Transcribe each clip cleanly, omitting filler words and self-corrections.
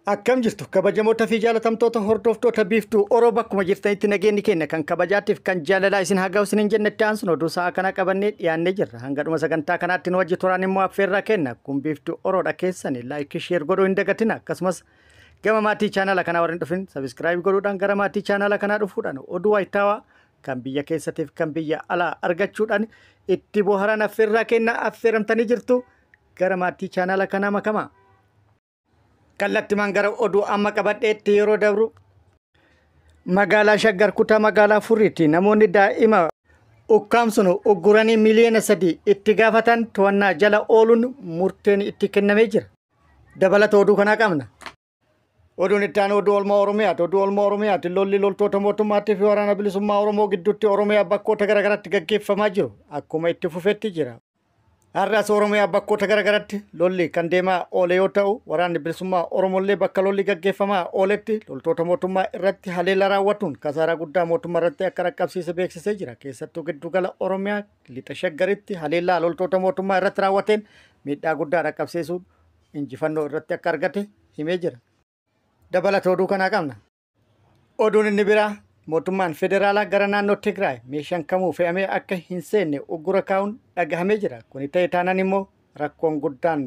Akkam jirtu kabajamoota fi jaalatamtoota hordoftoota biiftuu Oromoo bakkuma jirtanitti nageenyi keenya kan kabajaatiif kan jaalalaa isin hagaa isin jennetti aansun oduu sa'a kana qabannee dhiyaannee jirra. Hanga dhuma sagantaa kanaatti nu wajji turaan immoo affeerraa kenna. Kun biiftuu Oromoodha keessani laayik sheer godhuu hin dagatina. Akkasumas gama maatii chaanala kanaa warreen dhufin sabiskiraayib godhuudhaan gara maatii chaanala kanaa dhufuudhaan oduu wayitaawaa kan biyya keessatiif kan biyya alaa argachuudhaan itti boharan affeerraa kenna affeeramtanii jirtu gara maatii chaanala kanaa makamaa. Kallatti mangara oduu amma qabadheetti yeroo dabru magaalaa Shaggar kutaa magaalaa Furriitti namoonni daa'ima ukkaamsuun ugguranii miliyoona 3 itti gaafatan to'annaa jala ooluun murteen itti kennamee jira. Dabalata oduu kanaa qabna. Oduun itti aanu oduu oolmaa Oromiyaati. Oduu oolmaa Oromiyaati lolli loltoota mootummaatii fi waraana bilisummaa Oromoo gidduutti Oromiyaa bakkoota garaagaraatti gaggeeffamaa jiru akkuma itti fufetti jira. Har'as Oromiyaa bakkoota garaagaraatti lolli kan deemaa oole yoo ta'u waraanni bilisummaa Oromollee bakka lolli gaggeeffamaa ooletti loltoota mootummaa irratti haleellaa raawwatuun kasaaraa guddaa mootummaa irratti akka rakkabsiise beeksisee jira. Keessattuu giddugala Oromiyaa lixa Shaggaritti haleellaa loltoota mootummaa irratti raawwateen miidhaa guddaa rakkabsiisuun injifannoo irratti akka argate himee jira. Dabalata oduu kanaa qabna. Oduun inni biraa mootummaan federaalaa gara naannoo Tigraay meeshaan kamuu fe'amee akka hin seenne uggura kaa'uun dhagahamee jira. Kun ta'e taanaan immoo rakkoon guddaan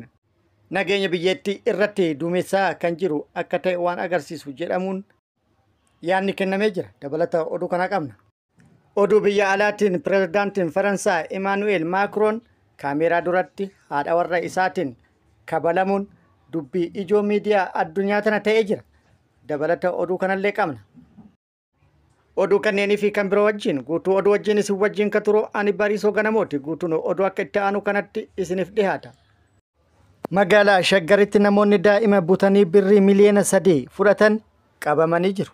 nageenya biyyattii irratti duumessaa kan jiru akka ta'e waan agarsiisu jedhamuun yaadni kennamee jira. Dabalata oduu kanaa qabna. Oduu biyya alaatiin pirezidaantiin Faransaay Emmanuel Macron kaameeraa duratti haadha warra isaatiin kabalamuun dubbii ijoo miidiyaa addunyaa tana ta'ee jira. Dabalata oduu kanallee qabna. Oduu kanneenii fi kan biroo wajjin guutuu oduu wajjin isin wajjin ka turu ani Bariisoo Ganamooti. Guutuun oduu akka itti aanu kanatti isiniif dhiyaata. Magaalaa Shaggaritti namoonni daa'ima butanii birrii miliyoona 3 fudhatan qabamanii jiru.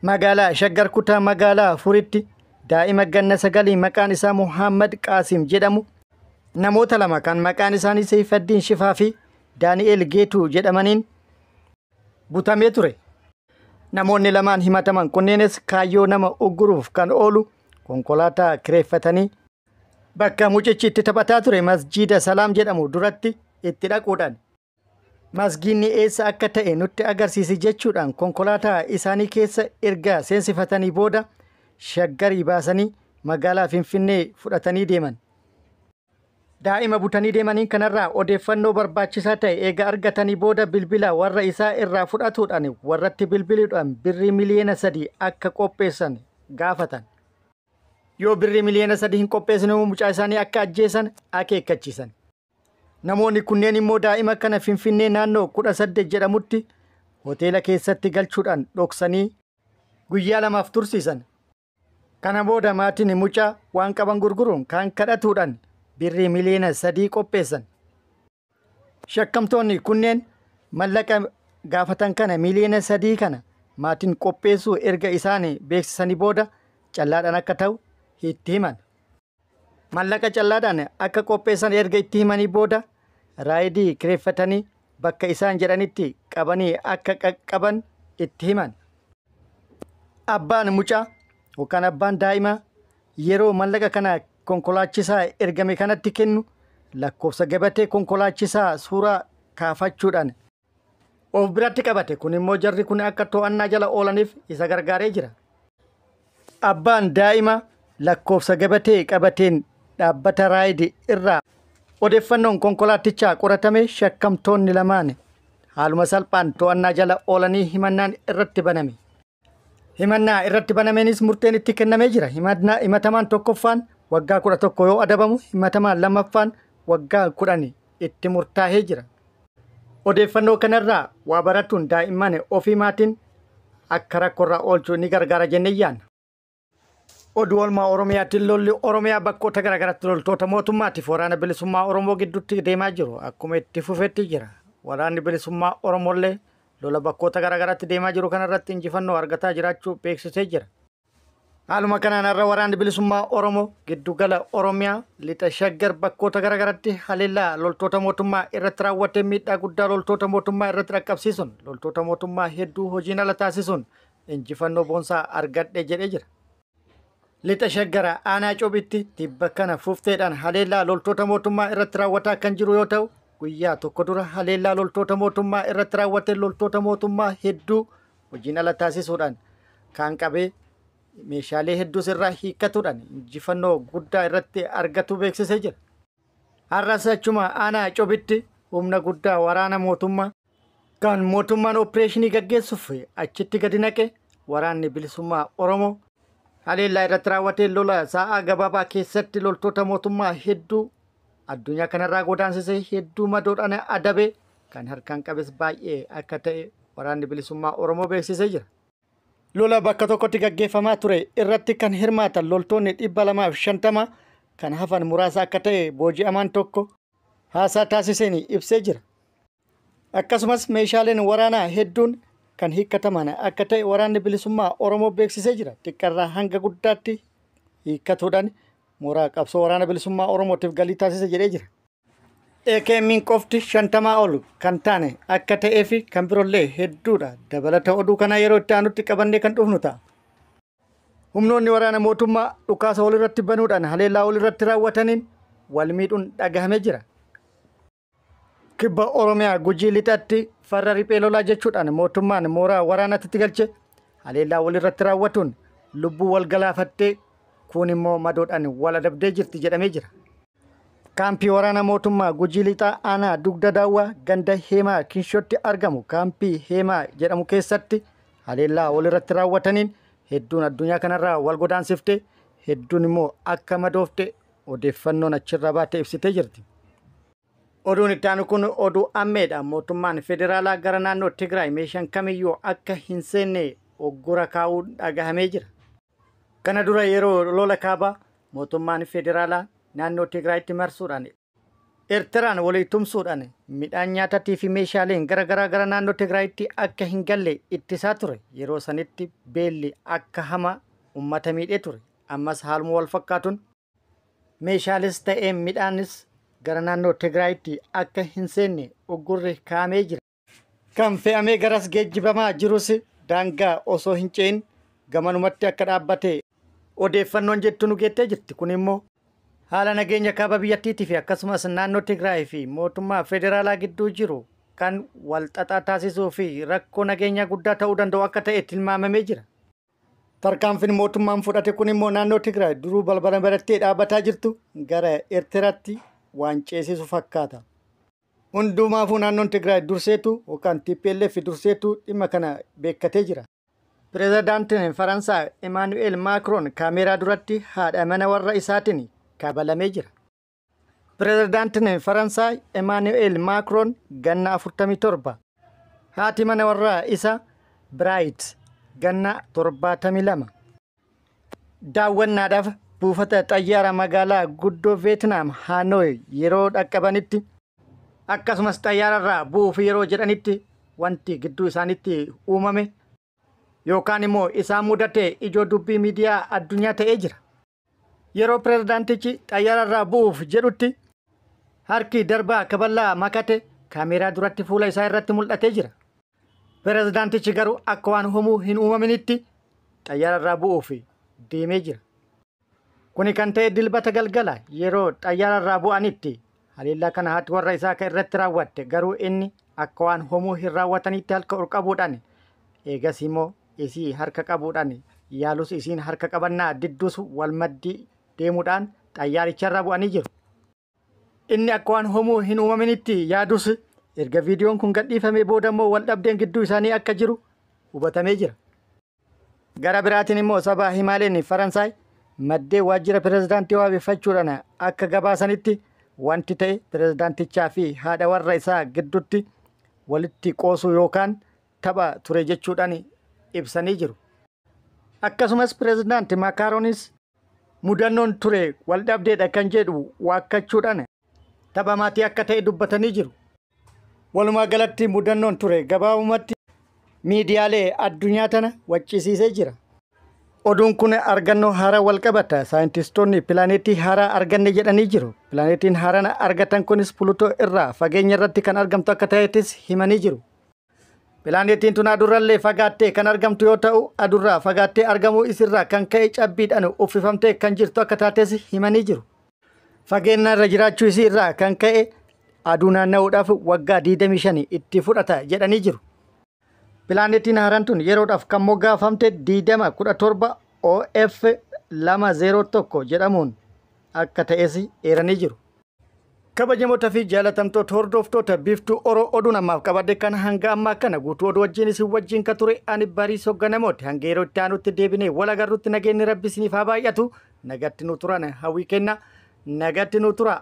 Magaalaa Shaggar kutaa magaalaa Furiitti daa'ima ganna 9 maqaan isaa Muhammad Qaasim jedhamu namoota lama kan maqaan isaanii Seyfaddiin Shifaa fi Daani'eel Geetuu jedhamaniin butamee ture. Namoonni lamaan himataman kunneenis kaayyoo nama ugguruuf kan oolu konkolaataa kireeffatanii bakka mucichi itti taphataa ture masjiida Salaam jedhamu duratti itti dhaquudhaan masgiidni eessa akka ta'e nutti agarsiisi jechuudhaan konkolaataa isaanii keessa erga seensifatanii booda Shaggarii baasanii magaalaa Finfinnee fudhatanii deeman. Daa'ima butanii deemanii kanarraa odeeffannoo barbaachisaa ta'e eega argatanii booda bilbila warra isaa irraa fudhatuudhaan warratti bilbiluudhaan birrii miliyoona 3 akka qopheessan gaafatan. Yoo birrii miliyoona 3 hin qopheessine mucaa isaanii akka ajjeesan akeekkachiisan. Namoonni kunneen immoo daa'ima kana Finfinnee naannoo 18 jedhamutti hoteela keessatti galchuudhaan dhoksanii guyyaa 2 tursiisan. Kana booda maatiin mucaa waan qaban gurguruun kan kadhatuudhaan birrii miliyoona 3 qopheessan. Shakkamtoonni kunneen mallaqa gaafatan kana miliyoona 3 kana maatiin qopheessuu erga isaanii beeksisanii booda callaadhaan akka ta'u itti himan. Mallaqa callaadhaan akka qopheessan erga itti himanii booda raayidii kireeffatanii bakka isaan jedhanitti qabanii akka qaqqaban itti himan. Abbaan mucaa yookaan abbaan daa'imaa yeroo mallaqa kana konkolaachisaa ergame kanatti kennu lakkoofsa gabatee konkolaachisaa suuraa kaafachuudhaan of biratti qabate. Kun immoo jarri kun akka to'annaa jala oolaniif isa gargaaree jira. Abbaan daa'imaa lakkoofsa gabatee qabateen dhaabbata raayidii irraa odeeffannoon konkolaatichaa qoratame shakkamtoonni lamaan haaluma salphaan to'annaa jala oolanii himannaan irratti baname. Himannaa irratti banameenis murteen itti kennamee jira. Himatamaan tokkoffaan waggaa 11 yoo adabamu himatamaan lammaffaan waggaa 10 itti murtaa'ee jira. Odeeffannoo kanarraa waa baratuun daa'imman ofii maatiin akka rakkoorraa oolchuu ni gargaara jennee yaadna. Oduu oolmaa Oromiyaatiin lolli Oromiyaa bakkoota garaagaraatti loltoota mootummaatiif waraana bilisummaa Oromoo gidduutti deemaa jiru akkuma itti fufetti jira. Waraanni bilisummaa Oromollee lola bakkoota garaagaraatti deemaa jiru kanarratti injifannoo argataa jiraachuu beeksisee jira. Haaluma kanaan har'a waraanni bilisummaa Oromoo giddugala Oromiyaa lixa Shaggar bakkoota garaagaraatti haleellaa loltoota mootummaa irratti raawwatee miidhaa guddaa loltoota mootummaa irratti rakkabsiisuun loltoota mootummaa hedduu hojiin ala taasisuun injifannoo boonsaa argadhe jedhee jira. Lixa Shaggar aanaa Coobitti tibba kana fufteedhaan haleellaa loltoota mootummaa irratti raawwataa kan jiru yoo ta'u guyyaa tokko dura haleellaa loltoota mootummaa irratti raawwate loltoota mootummaa hedduu hojiin ala taasisuudhaan kan qabee meeshaalee hedduus irraa hiikkatuudhaan injifannoo guddaa irratti argatu beeksisee jira. Har'as achuma aanaa Cobitti humna guddaa waraana mootummaa kan mootummaan opereeshinii gaggeessuuf achitti gadi naqe waraanni bilisummaa Oromoo haleellaa irratti raawwatee lola sa'aa gabaabaa keessatti loltoota mootummaa hedduu addunyaa kanarraa godaansisee hedduu madoodhaan adabee kan harkaan qabes baay'ee akka ta'e waraanni bilisummaa Oromoo beeksisee jira. Lola bakka tokkotti gaggeeffamaa ture irratti kan hirmaatan loltoonni 250 kan hafan muraasa akka ta'e booji'amaan tokko haasaa taasiseen ibsee jira. Akkasumas meeshaaleen waraanaa hedduun kan hiikkataman akka ta'e waraanni bilisummaa Oromoo beeksisee jira. Xiqqarraa hanga guddaatti hiikkatuudhaan mooraa qabsoo waraana bilisummaa Oromootiif galii taasise jedhee jira. AKM'n qofti 50 ol kan taane akka ta'ee fi kan biroollee hedduudha. Dabalata oduu kana yeroo itti aanutti qabannee kan dhufnu ta'a. Humnoonni waraana mootummaa dhukaasa walirratti banuudhaan haleellaa walirratti raawwataniin wal miidhuun dhagahamee jira. Kibba Oromiyaa Gujii lixatti farra riphee lolaa jechuudhaan mootummaan mooraa waraanaatti galche haleellaa walirratti raawwatuun lubbuu wal galaafattee kun immoo madoodhaan wal adabdee jirti jedhamee jira. Kaampii waraana mootummaa Gujii lixaa aanaa dugda daawwaa ganda Heemaa Kinshootti argamu kaampii Heemaa jedhamu keessatti haleellaa walirratti raawwataniin hedduun addunyaa kanarraa wal godaansifte hedduun immoo akka madoofte odeeffannoon achirraa baatee ibsitee jirti. Oduun itti aanu kun oduu ammeedha. Mootummaan federaalaa gara naannoo Tigraay meeshaan kamiyyuu akka hin seenne oggura kaa'uun dhagahamee jira. Kana dura yeroo lola kaabaa mootummaan federaalaa naannoo Tigraayitti marsuudhaan Eertiraan walii tumsuudhaan midhaan nyaataatii fi meeshaaleen garaagaraa gara naannoo Tigraayitti akka hin galle ittisaa ture. Yeroo sanitti beelli akka hama uummata miidhee ture. Ammas haaluma wal fakkaatuun meeshaales ta'ee midhaanis gara naannoo Tigraayitti akka hin seenne oggurri kaa'amee jira. Kan fe'amee garas geejjibamaa jirus daangaa osoo hin ce'in gamanumatti akka dhaabbate odeeffannoon jettu nu geettee jirti. Kun immoo haala nageenya kaaba biyyattiitii fi akkasumas naannoo Tigraay fi mootummaa federaalaa gidduu jiru kan wal xaxaa taasisuu fi rakkoo nageenya guddaa ta'uu danda'u akka ta'e tilmaamamee jira. Tarkaanfiin mootummaan fudhate kun immoo naannoo Tigraay duruu balbala barattee dhaabbataa jirtu gara Eertiraatti waan ceesisu fakkaata. Hundumaafuu naannoon Tigraay durseetu yookaan TPLF durseetu dhimma kana beekkatee jira. Pireezidaantiin Faransaay Emmanuel Macron kaameeraa duratti haadha mana warra isaatiin kabalamee jira. Pireezidaantiin Faransaay Emmanuel Macron ganna 47 haati mana warra isa Bright ganna 72 daawwannaadhaaf buufata xayyaara magaalaa guddoo Vietnam Hanoi yeroo dhaqqabanitti akkasumas xayyaararraa bu'uuf yeroo jedhanitti wanti gidduu isaanitti uumame yookaan immoo isaan mudatee ijoo dubbii miidiyaa addunyaa ta'ee jira. Yeroo pireezidaantichi xayyaararraa bu'uuf jedhutti harki darbaa kaballaa makate kaameeraa duratti fuula isaa irratti mul'atee jira. Pireezidaantichi garuu akka waan homuu hin uumaminitti xayyaararraa bu'uuf deemee jira. Kuni kan ta'e dilbata galgala yeroo xayyaararraa bu'anitti haleellaa kana haati warra isaa kan irratti raawwatte garuu inni akka waan homuu hin raawwatanitti harka ol qabuudhaan eegas immoo isii harka qabuudhaan yaalus isiin harka qabannaa didduus wal maddii deemuudhaan xayyaaricharraa bu'anii jiru. Inni akka waan homuu hin uumaminitti yaadus erga viidiyoon kun gadhiifamee booda immoo wal dhabdeen gidduu isaanii akka jiru hubatamee jira. Gara biraatiin immoo sabaa himaaleen Faransaay maddee waajjira pireezidaantii waabeffachuudhaan akka gabaasanitti wanti ta'e pireezidaantichaa fi haadha warra isaa gidduutti walitti qoosuu yookaan tapha ture jechuudhaan ibsanii jiru. Akkasumas pireezidaanti Makaroonis mudannoon ture wal dhabdeedha kan jedhu waakkachuudhaan tapha maatii akka ta'e dubbatanii jiru. Walumaa galatti mudannoon ture gabaabumatti miidiyaalee addunyaa tana waccisiisee jira. Oduun kun argannoo haaraa wal qabata. Saayintistoonni pilaaneetii haaraa arganne jedhanii jiru. Pilaaneetiin haaraan argatan kunis Pulutoo irraa fageenya irratti kan argamtu akka ta'etis himanii jiru. Pilaaneetiin tun aduurraallee fagaattee kan argamtu yoo ta'u aduurraa fagaattee argamuu isirraa kan ka'e cabbiidhaan uffifamtee kan jirtu akka taates himanii jiru. Fageenya irra jiraachuu isii irraa kan ka'e aduu naanna'uudhaaf waggaa 25 itti fudhata jedhanii jiru. Pilaanetiin haaraan tun yeroodhaaf kan moggaafamte 2017 OF 201 jedhamuun akka ta'es eeranii jiru. Kabajamoota fi jaalatamtoota hordoftoota biiftuu oduu namaaf qabadde kana hanga ammaa kana guutuu oduu wajjin isin wajjin ka ture ani Bariisoo Ganamooti. Hanga yeroo itti aanutti deebinee wal agarrutti nageenyi Rabbi isiniif haa baay'atu. Nagatti nu turan hawwii kenna. Nagatti nu tura.